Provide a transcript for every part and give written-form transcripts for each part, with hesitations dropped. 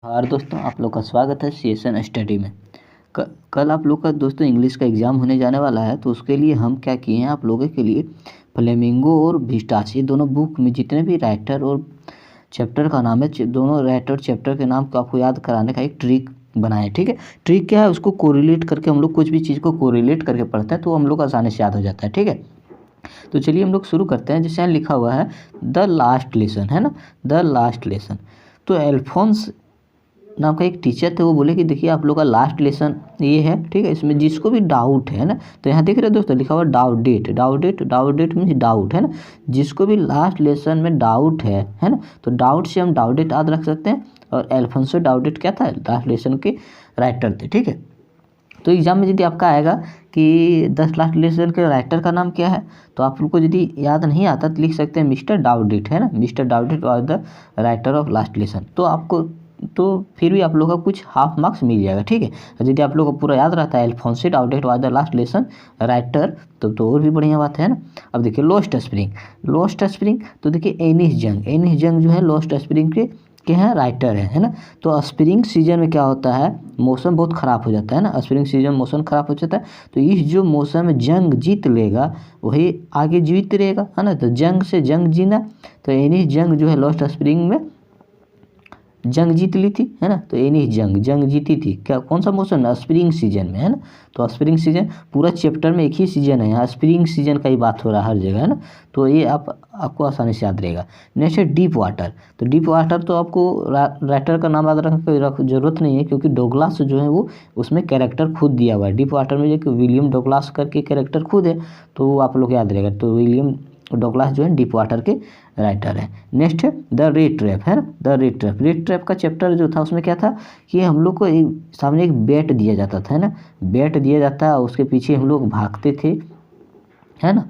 और दोस्तों आप लोग का स्वागत है सीएसएन स्टडी में। कल आप लोग का दोस्तों इंग्लिश का एग्ज़ाम होने जाने वाला है, तो उसके लिए हम क्या किए हैं आप लोगों के लिए फ्लेमिंगो और विस्टास, ये दोनों बुक में जितने भी राइटर और चैप्टर का नाम है, दोनों राइटर चैप्टर के नाम को आपको याद कराने का एक ट्रिक बनाए। ठीक है, ट्रिक क्या है, उसको कोरिलेट करके हम लोग कुछ भी चीज़ को कोरिलेट करके पढ़ते हैं तो हम लोग आसानी से याद हो जाता है। ठीक है, तो चलिए हम लोग शुरू करते हैं। जैसे यहाँ लिखा हुआ है द लास्ट लेसन, है ना, द लास्ट लेसन। तो अल्फोंस नाम का एक टीचर थे, वो बोले कि देखिए आप लोग का लास्ट लेसन ये है। ठीक है, इसमें जिसको भी डाउट है ना, तो यहाँ देख रहे हो दोस्तों लिखा हुआ डाउट डेट मीन्स डाउट, है ना। जिसको भी लास्ट लेसन में डाउट है ना, तो डाउट से हम डाउट डेट याद रख सकते हैं। और अल्फोंसो डाउट क्या था, लास्ट लेसन के राइटर थे। ठीक है, तो एग्जाम में यदि आपका आएगा कि 10 लास्ट लेसन के राइटर का नाम क्या है, तो आप लोग को यदि याद नहीं आता तो लिख सकते हैं मिस्टर डाउडेट, है ना, मिस्टर डाउडेट और the writer of last lesson. तो आपको तो फिर भी आप लोग का कुछ हाफ मार्क्स मिल जाएगा। ठीक है, यदि आप लोग को पूरा याद रहता है अल्फोंसो डाउडेट और द लास्ट लेसन राइटर, तो और भी बढ़िया बात है ना। अब देखिए लोस्ट स्प्रिंग, तो देखिए एनिस जंग जो है लोस्ट स्प्रिंग के हैं राइटर है ना। तो स्प्रिंग सीजन में क्या होता है, मौसम बहुत ख़राब हो जाता है ना, स्प्रिंग सीजन में मौसम ख़राब हो जाता है। तो इस जो मौसम में जंग जीत लेगा वही आगे जीवित रहेगा, है ना। तो जंग से जंग जीना, तो एनिस जंग जो है लॉस्ट स्प्रिंग में जंग जीत ली थी, है ना। तो एनिस जंग जीती थी, क्या कौन सा मौसम, स्प्रिंग सीजन में, है ना। तो स्प्रिंग सीजन पूरा चैप्टर में एक ही सीजन है, यहाँ स्प्रिंग सीजन का ही बात हो रहा है हर जगह, है ना। तो ये आपको आसानी से याद रहेगा। नेक्स्ट है डीप वाटर। तो डीप वाटर तो आपको राइटर का नाम याद रखने की जरूरत नहीं है, क्योंकि डोगलास जो है वो उसमें कैरेक्टर खुद दिया हुआ है। डीप वाटर में जो विलियम डोगलास करके कैरेक्टर खुद है, तो वो आप लोग याद रहेगा। तो विलियम डोगलास जो है डीप वाटर के राइटर है। नेक्स्ट है द रेड ट्रैप, है ना, द रेड ट्रैप का चैप्टर जो था उसमें क्या था कि हम लोग को सामने एक बैट दिया जाता था, है ना, बैट दिया जाता है, उसके पीछे हम लोग भागते थे, है ना।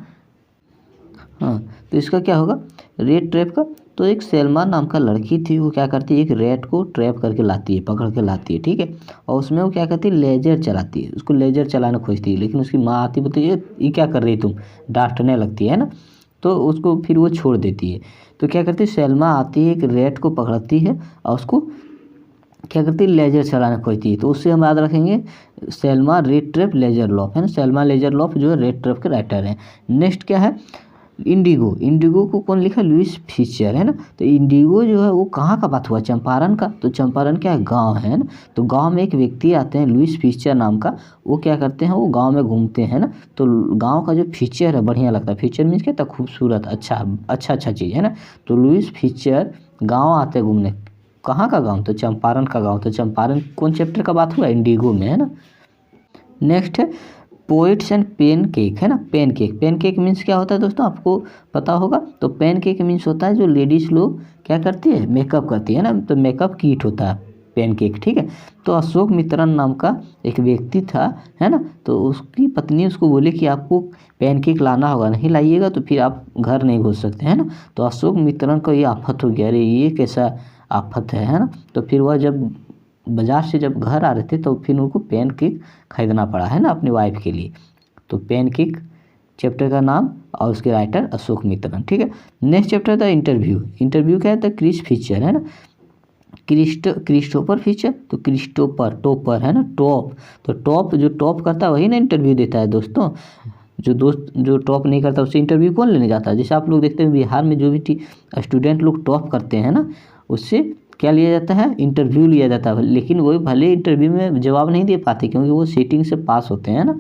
हाँ, तो इसका क्या होगा रेड ट्रैप का, तो एक सेल्मा नाम का लड़की थी, वो क्या करती है एक रेड को ट्रैप करके लाती है, पकड़ के लाती है। ठीक है, और उसमें वो क्या करती है लेजर चलाती है, उसको लेजर चलाना खोजती है, लेकिन उसकी माँ आती बोलती है ये क्या कर रही है तुम, डांटने लगती है ना। तो उसको फिर वो छोड़ देती है। तो क्या करती है सेल्मा आती है, एक रेड को पकड़ती है और उसको क्या करती है लेजर चलाना खोजती है। तो उससे हम याद रखेंगे Selma red trap Lagerlof, है ना। सेल्मा लेजर लॉफ जो है रेड ट्रैप के राइटर हैं। नेक्स्ट क्या है इंडिगो को कौन लिखा, लुइस फिशर, है ना। तो इंडिगो जो है वो कहाँ का बात हुआ, चंपारण का। तो चंपारण क्या है, गांव है ना। तो गांव में एक व्यक्ति आते हैं लुइस फिशर नाम का, वो क्या करते हैं वो गांव में घूमते हैं ना। तो गांव का जो फीचर है बढ़िया लगता है, फीचर मीन्स क्या था खूबसूरत, अच्छा चीज़, है ना। तो लुइस फिशर गाँव आते हैं घूमने, कहाँ का गाँव, तो चंपारण का गाँव। तो चंपारण कौन चैप्टर का बात हुआ, इंडिगो में, है ना। नेक्स्ट है पोइट्स एंड पेन केक, है ना। पेन केक मीन्स क्या होता है दोस्तों, आपको पता होगा। तो पेन केक मीन्स होता है जो लेडीज़ लोग क्या करती है मेकअप करती है ना, तो मेकअप किट होता है पेन केक। ठीक है, तो अशोक मित्रन नाम का एक व्यक्ति था, है ना। तो उसकी पत्नी उसको बोली कि आपको पेन केक लाना होगा, नहीं लाइएगा तो फिर आप घर नहीं घुस सकते, है ना। तो अशोक मित्रन को ये आफत हो गया, अरे ये कैसा आफत है ना। तो फिर वह जब बाज़ार से जब घर आ रहे थे तो फिर उनको पेन केक खरीदना पड़ा, है ना, अपनी वाइफ के लिए। तो पेन केक चैप्टर का नाम और उसके राइटर अशोक मित्रन। ठीक है, नेक्स्ट चैप्टर था इंटरव्यू क्या है, तो क्रिस फिशर, है ना, क्रिस्टोफर फिशर। तो टॉपर, है ना, तो टॉप जो टॉप करता है वही ना इंटरव्यू देता है दोस्तों। जो टॉप नहीं करता उससे इंटरव्यू कौन लेने जाता है। जैसे आप लोग देखते हैं बिहार में जो भी स्टूडेंट लोग टॉप करते हैं ना, उससे क्या लिया जाता है, इंटरव्यू लिया जाता है। लेकिन वो भले इंटरव्यू में जवाब नहीं दे पाते क्योंकि वो सीटिंग से पास होते हैं ना।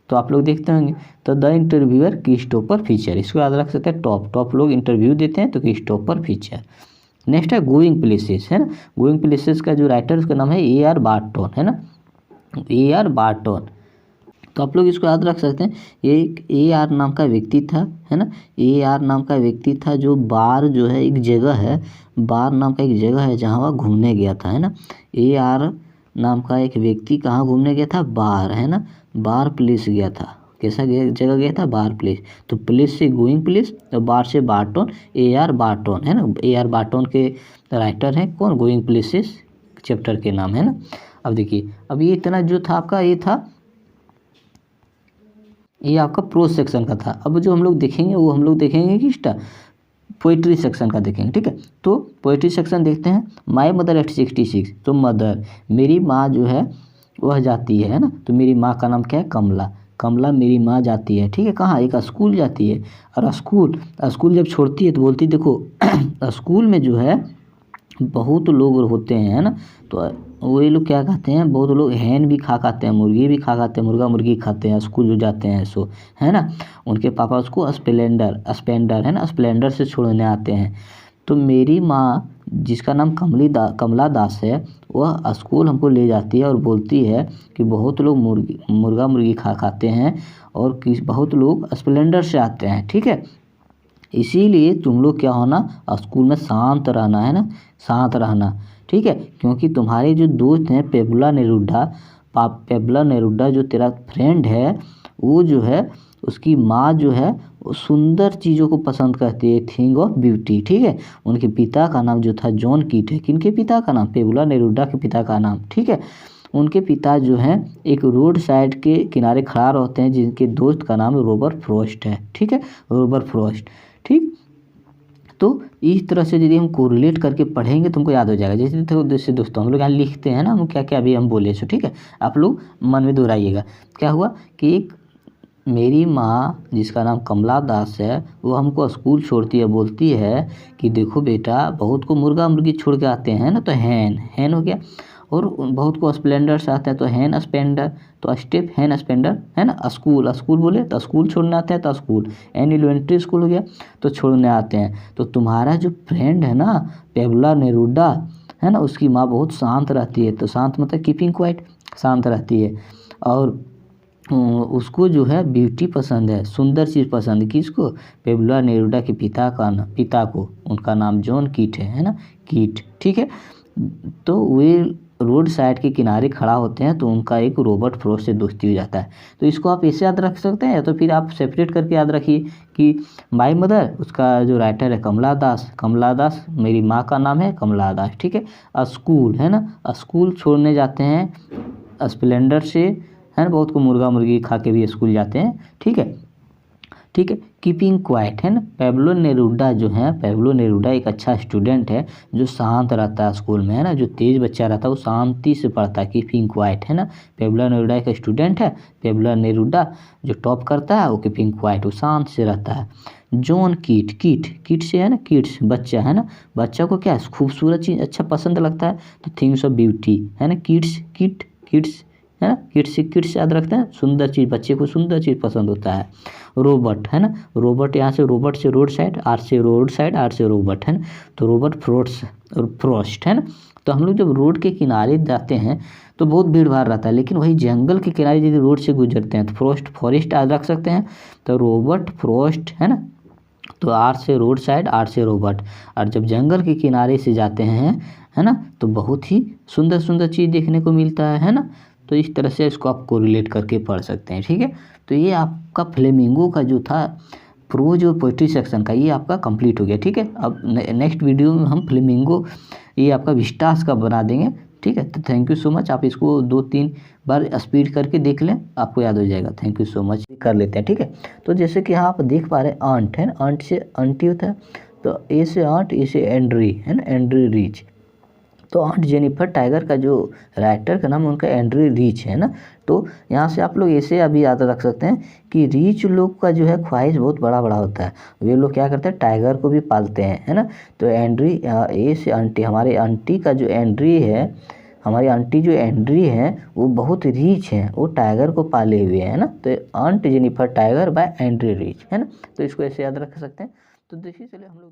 तो आप लोग देखते होंगे। तो द इंटरव्यूअर क्रिस्टोफर फिशर, इसको याद रख सकते हैं, टॉप लोग इंटरव्यू देते हैं तो क्रिस्टोफर फिशर। नेक्स्ट है गोइंग प्लेसेस, है ना। गोइंग प्लेसेस का जो राइटर उसका नाम है AR बार्टन, है ना, AR बार्टन। तो आप लोग इसको याद रख सकते हैं, ये एक AR नाम का व्यक्ति था, है ना। AR नाम का व्यक्ति था जो बार जो है एक जगह है, बार नाम का एक जगह है जहाँ वह घूमने गया था, है ना। AR नाम का एक व्यक्ति कहाँ घूमने गया था, बार, है ना, बार प्लेस गया था। कैसा जगह गया था, बार प्लेस। तो प्लेस से गोइंग प्लेस, तो बार से बार्टन, AR बार्टन, है ना। AR बार्टन के राइटर हैं कौन, गोइंग प्लेसेस चैप्टर के नाम, है ना। अब देखिए, अब ये इतना जो था आपका ये आपका प्रोज सेक्शन का था। अब जो हम लोग देखेंगे वो हम लोग देखेंगे कि पोइट्री सेक्शन का देखेंगे, ठीक है। तो पोइट्री सेक्शन देखते हैं। माई मदर एट 66, तो मदर मेरी माँ जो है वह जाती है ना, तो मेरी माँ का नाम क्या है, कमला। कमला मेरी माँ जाती है, ठीक है, कहाँ, एक स्कूल जाती है। और स्कूल जब छोड़ती है तो बोलती है देखो स्कूल में जो है बहुत लोग होते हैं, है ना, तो वही लोग क्या खाते हैं, बहुत लोग हैन भी खाते हैं, मुर्गी भी खाते हैं, मुर्गा मुर्गी खाते हैं स्कूल जो जाते हैं, सो है ना। उनके पापा उसको स्प्लेंडर है ना, स्प्लेंडर से छोड़ने आते हैं। तो मेरी माँ जिसका नाम कमला दास है, वह स्कूल हमको ले जाती है और बोलती है कि बहुत लोग मुर्गा मुर्गी खाते हैं और बहुत लोग स्प्लेंडर से आते हैं, ठीक है। इसीलिए तुम लोग क्या होना, स्कूल में शांत रहना, है ना, शांत रहना, ठीक है। क्योंकि तुम्हारे जो दोस्त हैं पेबला नेरुडा जो तेरा फ्रेंड है, वो जो है उसकी माँ जो है वो सुंदर चीज़ों को पसंद करती है, थिंग ऑफ ब्यूटी, ठीक है। उनके पिता का नाम जो था जॉन कीट है। किनके पिता का नाम, पेबला नेरुडा के पिता का नाम, ठीक है। उनके पिता जो हैं एक रोड साइड के किनारे खड़ा रहते हैं, जिनके दोस्त का नाम रॉबर्ट फ्रॉस्ट है, ठीक है, रॉबर्ट फ्रॉस्ट, ठीक। तो इस तरह से यदि हम कोरिलेट करके पढ़ेंगे तुमको याद हो जाएगा। जैसे दोस्तों हम लोग यहाँ लिखते हैं ना, हम क्या क्या अभी हम बोले सो, ठीक है, आप लोग मन में दोहराइएगा। क्या हुआ कि एक मेरी माँ जिसका नाम कमला दास है, वो हमको स्कूल छोड़ती है, बोलती है कि देखो बेटा बहुत को मुर्गा मुर्गी छोड़ के आते हैं ना, तो हैन हो गया, और बहुत को स्प्लेंडर से आते हैं तो हैन स्प्लेंडर, तो स्टेप हैन स्प्लेंडर, है ना। स्कूल बोले तो स्कूल छोड़ने आते हैं, तो स्कूल एलिमेंट्री स्कूल हो गया तो छोड़ने आते हैं। तो तुम्हारा जो फ्रेंड है ना पेबला नेरुडा, है ना, उसकी माँ बहुत शांत रहती है, तो शांत मतलब कीपिंग क्वाइट, शांत रहती है। और उसको जो है ब्यूटी पसंद है, सुंदर चीज़ पसंद है। किसको, पेबला नेरुडा के पिता को, उनका नाम जॉन कीट है ना, कीट, ठीक है। तो वे रोड साइड के किनारे खड़ा होते हैं, तो उनका एक रॉबर्ट फ्रॉस्ट से दोस्ती हो जाता है। तो इसको आप ऐसे याद रख सकते हैं, या तो फिर आप सेपरेट करके याद रखिए कि माई मदर, उसका जो राइटर है कमला दास मेरी माँ का नाम है कमला दास, ठीक है। स्कूल है ना, स्कूल छोड़ने जाते हैं स्प्लेंडर से, है ना, बहुत को मुर्गा मुर्गी खा के भी स्कूल जाते हैं, ठीक है, ठीक है। कीपिंग क्वाइट है ना, पेबलो नेरुडा एक अच्छा स्टूडेंट है जो शांत रहता है स्कूल में, है ना, जो तेज बच्चा रहता है वो शांति से पढ़ता है, कीपिंग क्वाइट, है ना। पेबलो नेरुडा एक स्टूडेंट है, पेबलो नेरुडा जो टॉप करता है वो कीपिंग क्वाइट, वो शांत से रहता है। जॉन कीट से है ना, किड्स बच्चा, है ना, बच्चा को क्या खूबसूरत चीज़ अच्छा पसंद लगता है, तो थिंग्स ऑफ ब्यूटी, है ना, किड्स है ना, किड्स याद रखते हैं, सुंदर चीज़, बच्चे को सुंदर चीज़ पसंद होता है। रोबोट है ना, रोबोट यहाँ से रोबोट से रोड साइड, आर से रोबोट, है ना, तो रोबोट फ्रॉस्ट, है ना। तो हम लोग जब रोड के किनारे जाते हैं तो बहुत भीड़ भाड़ रहता है, लेकिन वही जंगल के किनारे यदि रोड से गुजरते हैं तो फॉरेस्ट याद रख सकते हैं, तो रोबोट फ्रॉस्ट, है ना। तो आर से रोड साइड, आर से रोबोट, और जब जंगल के किनारे से जाते हैं, है ना, तो बहुत ही सुंदर सुंदर चीज़ देखने को मिलता है ना। तो इस तरह से इसको आप कोरिलेट करके पढ़ सकते हैं, ठीक है। तो ये आपका फ्लेमिंगो का जो था प्रोज और पोइट्री सेक्शन का, ये आपका कंप्लीट हो गया, ठीक है। अब नेक्स्ट वीडियो में हम फ्लेमिंगो ये आपका विस्टास का बना देंगे, ठीक है। तो थैंक यू सो मच, आप इसको 2-3 बार स्पीड करके देख लें, आपको याद हो जाएगा। थैंक यू सो मच, कर लेते हैं, ठीक है। तो जैसे कि यहाँ आप देख पा रहे हैं आंट है ना, आंट से आंटी होता है, तो ए से आंट, ए से एंड्री, है ना, एंड्री रीच। तो आंट जेनिफर टाइगर का जो राइटर का नाम उनका एंड्री रीच है ना। तो यहाँ से आप लोग ऐसे अभी याद रख सकते हैं कि रीच लोग का जो है ख्वाहिश बहुत बड़ा होता है, वे लोग क्या करते हैं, टाइगर को भी पालते हैं, है ना। तो एंड्री ए से आंटी, हमारे आंटी का जो एंड्री है, हमारी आंटी जो एंड्री है वो बहुत रीच है, वो टाइगर को पाले हुए है ना। तो आंट जेनिफर टाइगर बाय एंड्री रीच, है ना। तो इसको ऐसे याद रख सकते हैं। तो देखिए चलिए हम लोग